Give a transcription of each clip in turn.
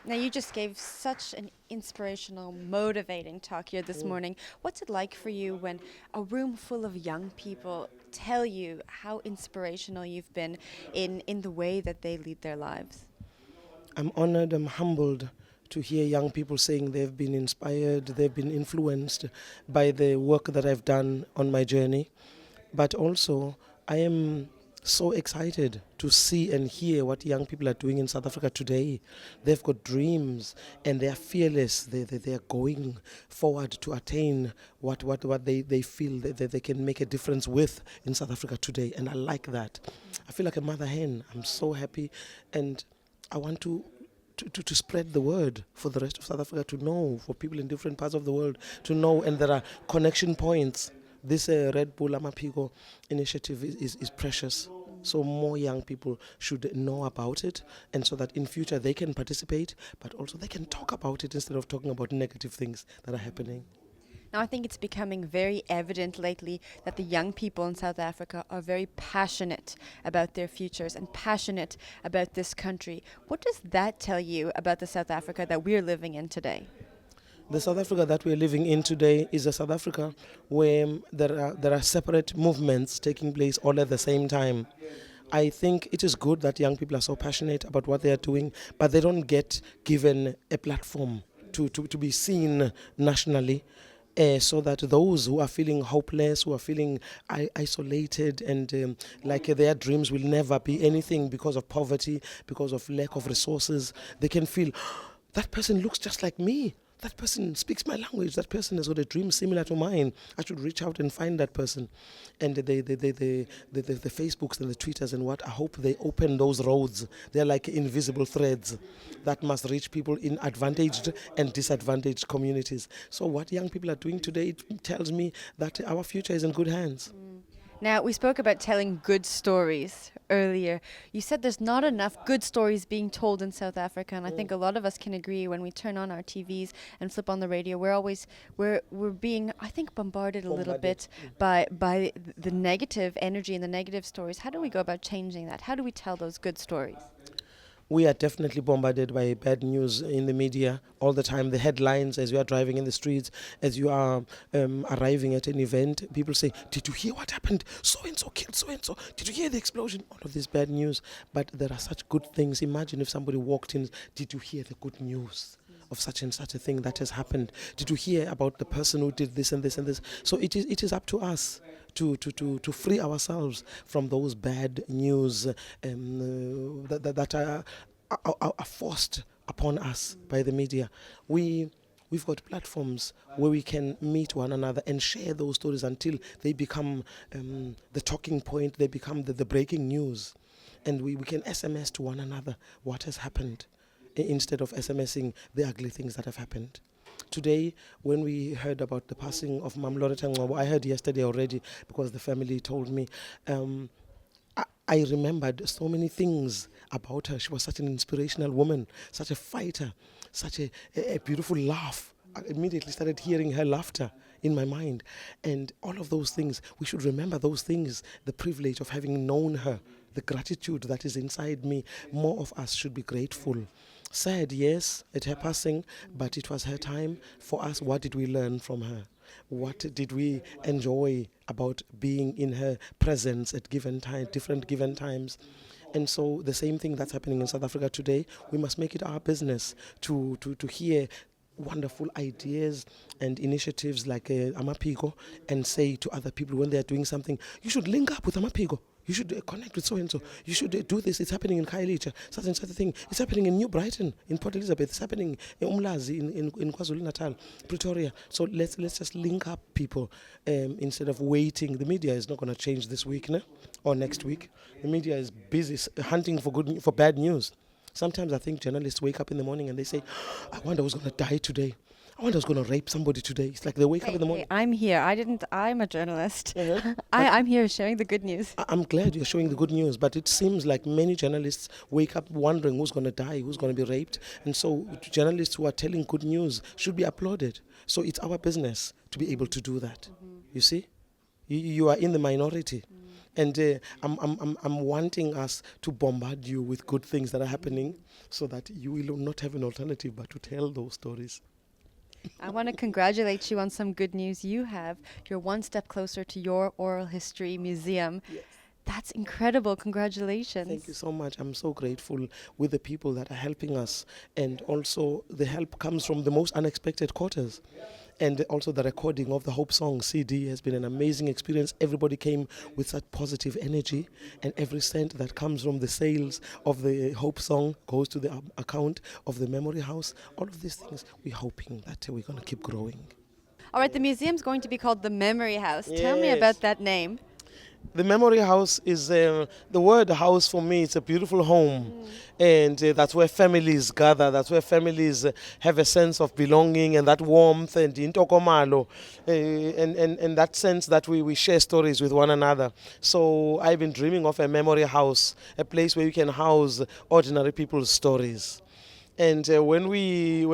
Now, you just gave such an inspirational, motivating talk here this morning. What's it like for you when a room full of young people tell you how inspirational you've been in the way that they lead their lives? I'm honored, I'm humbled to hear young people saying they've been inspired, they've been influenced by the work that I've done on my journey. But also, I am so excited to see and hear what young people are doing in South Africa today. They've got dreams and they are fearless. They are going forward to attain what they feel that they can make a difference with in South Africa today. And I like that. I feel like a mother hen. I'm so happy, and I want to spread the word for the rest of South Africa to know, for people in different parts of the world to know, and there are connection points. This Redbull Amaphiko initiative is precious. So more young people should know about it, and so that in future they can participate, but also they can talk about it instead of talking about negative things that are happening. Now, I think it's becoming very evident lately that the young people in South Africa are very passionate about their futures and passionate about this country. What does that tell you about the South Africa that we're living in today? The South Africa that we're living in today is a South Africa where there are separate movements taking place all at the same time. I think it is good that young people are so passionate about what they are doing, but they don't get given a platform to be seen nationally. So that those who are feeling hopeless, who are feeling isolated, and like their dreams will never be anything because of poverty, because of lack of resources, they can feel, that person looks just like me. That person speaks my language. That person has got a dream similar to mine. I should reach out and find that person. And the Facebooks and the Twitters and what, I hope they open those roads. They're like invisible threads that must reach people in advantaged and disadvantaged communities. So what young people are doing today, it tells me that our future is in good hands. Now, we spoke about telling good stories earlier. You said there's not enough good stories being told in South Africa, and I think a lot of us can agree. When we turn on our TVs and flip on the radio, we're being, I think, bombarded a little bit by the negative energy and the negative stories. How do we go about changing that? How do we tell those good stories? We are definitely bombarded by bad news in the media all the time. The headlines as you are driving in the streets, as you are arriving at an event, people say, did you hear what happened? So-and-so killed so-and-so. Did you hear the explosion? All of this bad news. But there are such good things. Imagine if somebody walked in, did you hear the good news of such and such a thing that has happened? Did you hear about the person who did this and this and this? So it is up to us to free ourselves from those bad news that are forced upon us by the media. We've got platforms where we can meet one another and share those stories until they become the talking point, they become the breaking news. And we can SMS to one another what has happened instead of SMSing the ugly things that have happened. Today, when we heard about the passing of Mhlophe, I heard yesterday already because the family told me, I remembered so many things about her. She was such an inspirational woman, such a fighter, such a beautiful laugh. I immediately started hearing her laughter in my mind. And all of those things, we should remember those things, the privilege of having known her, the gratitude that is inside me. More of us should be grateful. Sad, yes, at her passing, but it was her time. For us, what did we learn from her? What did we enjoy about being in her presence at different given times? And so the same thing that's happening in South Africa today, we must make it our business to hear wonderful ideas and initiatives like Amaphiko, and say to other people when they're doing something, you should link up with Amaphiko. You should connect with so-and-so. You should do this. It's happening in Khayelitsha, such and such a thing. It's happening in New Brighton, in Port Elizabeth. It's happening in Umlazi, in KwaZulu-Natal, Pretoria. So let's just link up people instead of waiting. The media is not going to change this week or next week. The media is busy hunting for bad news. Sometimes I think journalists wake up in the morning and they say, I wonder who's going to die today. I wonder who's going to rape somebody today. It's like they wake up in the morning. I'm here. I'm a journalist. I'm here sharing the good news. I'm glad you're showing the good news, but it seems like many journalists wake up wondering who's going to die, who's going to be raped. And so journalists who are telling good news should be applauded. So it's our business to be able to do that. You see? You are in the minority. And I'm wanting us to bombard you with good things that are happening so that you will not have an alternative but to tell those stories. I want to congratulate you on some good news you have. You're one step closer to your oral history museum. Yes. That's incredible. Congratulations. Thank you so much. I'm so grateful with the people that are helping us. And also, the help comes from the most unexpected quarters. And also, the recording of the Hope Song CD has been an amazing experience. Everybody came with such positive energy, and every cent that comes from the sales of the Hope Song goes to the account of the Memory House. All of these things, we're hoping that we're going to keep growing. All right, the museum's going to be called the Memory House. Tell me Yes. about that name. The Memory House is the word house for me. It's a beautiful home, and that's where families gather. That's where families have a sense of belonging and that warmth and intokomalo, and that sense that we share stories with one another. So I've been dreaming of a memory house, a place where you can house ordinary people's stories. And when we,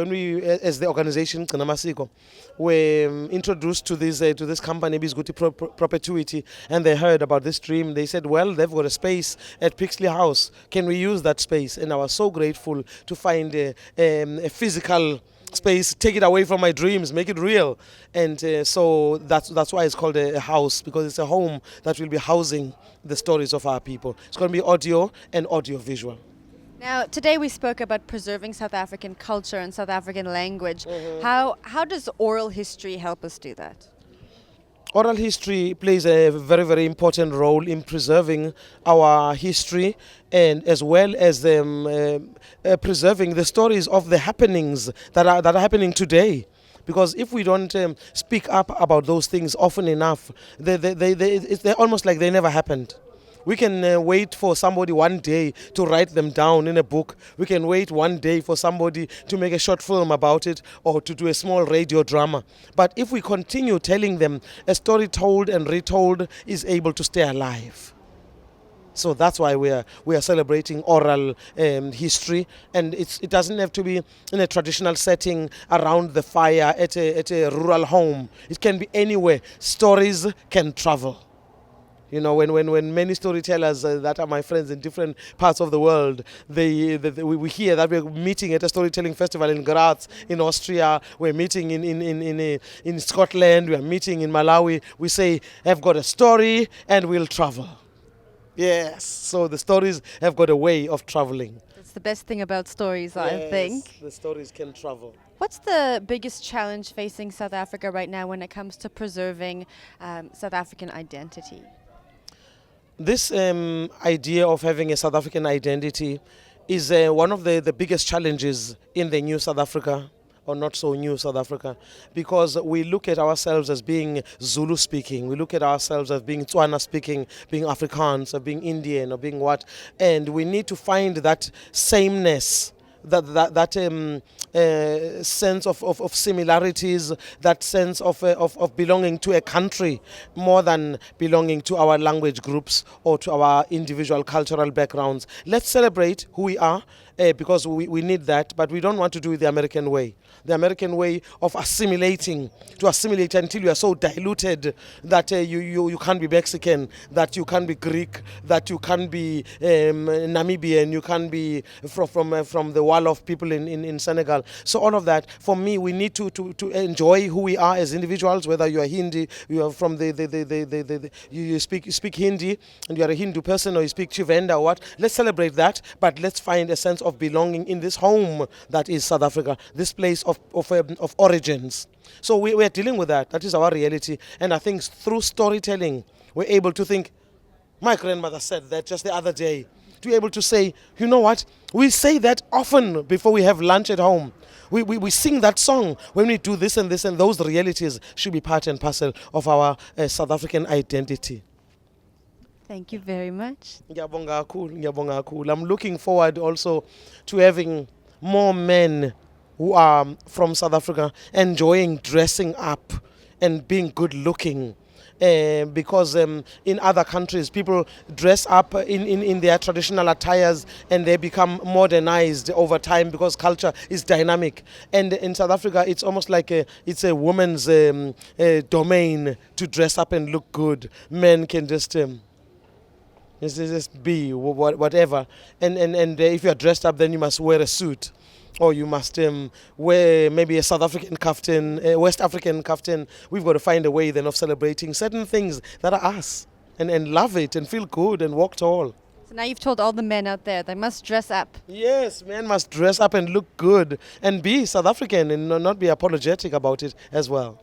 as the organization Gcina Amasiko, were introduced to this company, Bizguti Perpetuity, and they heard about this dream, they said, well, they've got a space at Pixley House. Can we use that space? And I was so grateful to find a physical space, take it away from my dreams, make it real. And so that's why it's called a house, because it's a home that will be housing the stories of our people. It's going to be audio and audio visual. Now, today we spoke about preserving South African culture and South African language. How does oral history help us do that? Oral history plays a very, very important role in preserving our history, and as well as preserving the stories of the happenings that are happening today. Because if we don't speak up about those things often enough, they're almost like they never happened. We can wait for somebody one day to write them down in a book. We can wait one day for somebody to make a short film about it or to do a small radio drama. But if we continue telling them, a story told and retold is able to stay alive. So that's why we are celebrating oral history, and it doesn't have to be in a traditional setting around the fire at a rural home. It can be anywhere. Stories can travel. You know, when many storytellers that are my friends in different parts of the world, we hear that we're meeting at a storytelling festival in Graz, in Austria, we're meeting in Scotland, we're meeting in Malawi. We say, I've got a story and we'll travel. Yes, so the stories have got a way of traveling. That's the best thing about stories, I think. The stories can travel. What's the biggest challenge facing South Africa right now when it comes to preserving South African identity? This idea of having a South African identity is one of the biggest challenges in the new South Africa, or not so new South Africa, because we look at ourselves as being Zulu speaking, we look at ourselves as being Tswana speaking, being Afrikaans, or being Indian, or being what, and we need to find that sameness, that sense of similarities, that sense of belonging to a country more than belonging to our language groups or to our individual cultural backgrounds. Let's celebrate who we are, because we need that, but we don't want to do it the American way. The American way of assimilating, to assimilate until you are so diluted that you can't be Mexican, that you can't be Greek, that you can't be Namibian, you can't be from the wall of people in Senegal. So all of that, for me, we need to enjoy who we are as individuals, whether you are Hindi, you are from you speak Hindi, and you are a Hindu person, or you speak Chivenda or what. Let's celebrate that, but let's find a sense of belonging in this home that is South Africa, this place of origins. So we are dealing with that. That is our reality. And I think through storytelling, we're able to think, my grandmother said that just the other day, to be able to say, you know what, we say that often before we have lunch at home. We sing that song when we do this, and those realities should be part and parcel of our South African identity. Thank you very much. Ngiyabonga kakhulu. I'm looking forward also to having more men who are from South Africa enjoying dressing up and being good looking. Because in other countries people dress up in their traditional attires and they become modernized over time because culture is dynamic. And in South Africa it's almost like it's a woman's domain to dress up and look good. Men can just Just be whatever. And if you are dressed up, then you must wear a suit. Or you must wear maybe a South African kaftan, a West African kaftan. We've got to find a way then of celebrating certain things that are us. And love it and feel good and walk tall. So now you've told all the men out there they must dress up. Yes, men must dress up and look good and be South African and not be apologetic about it as well.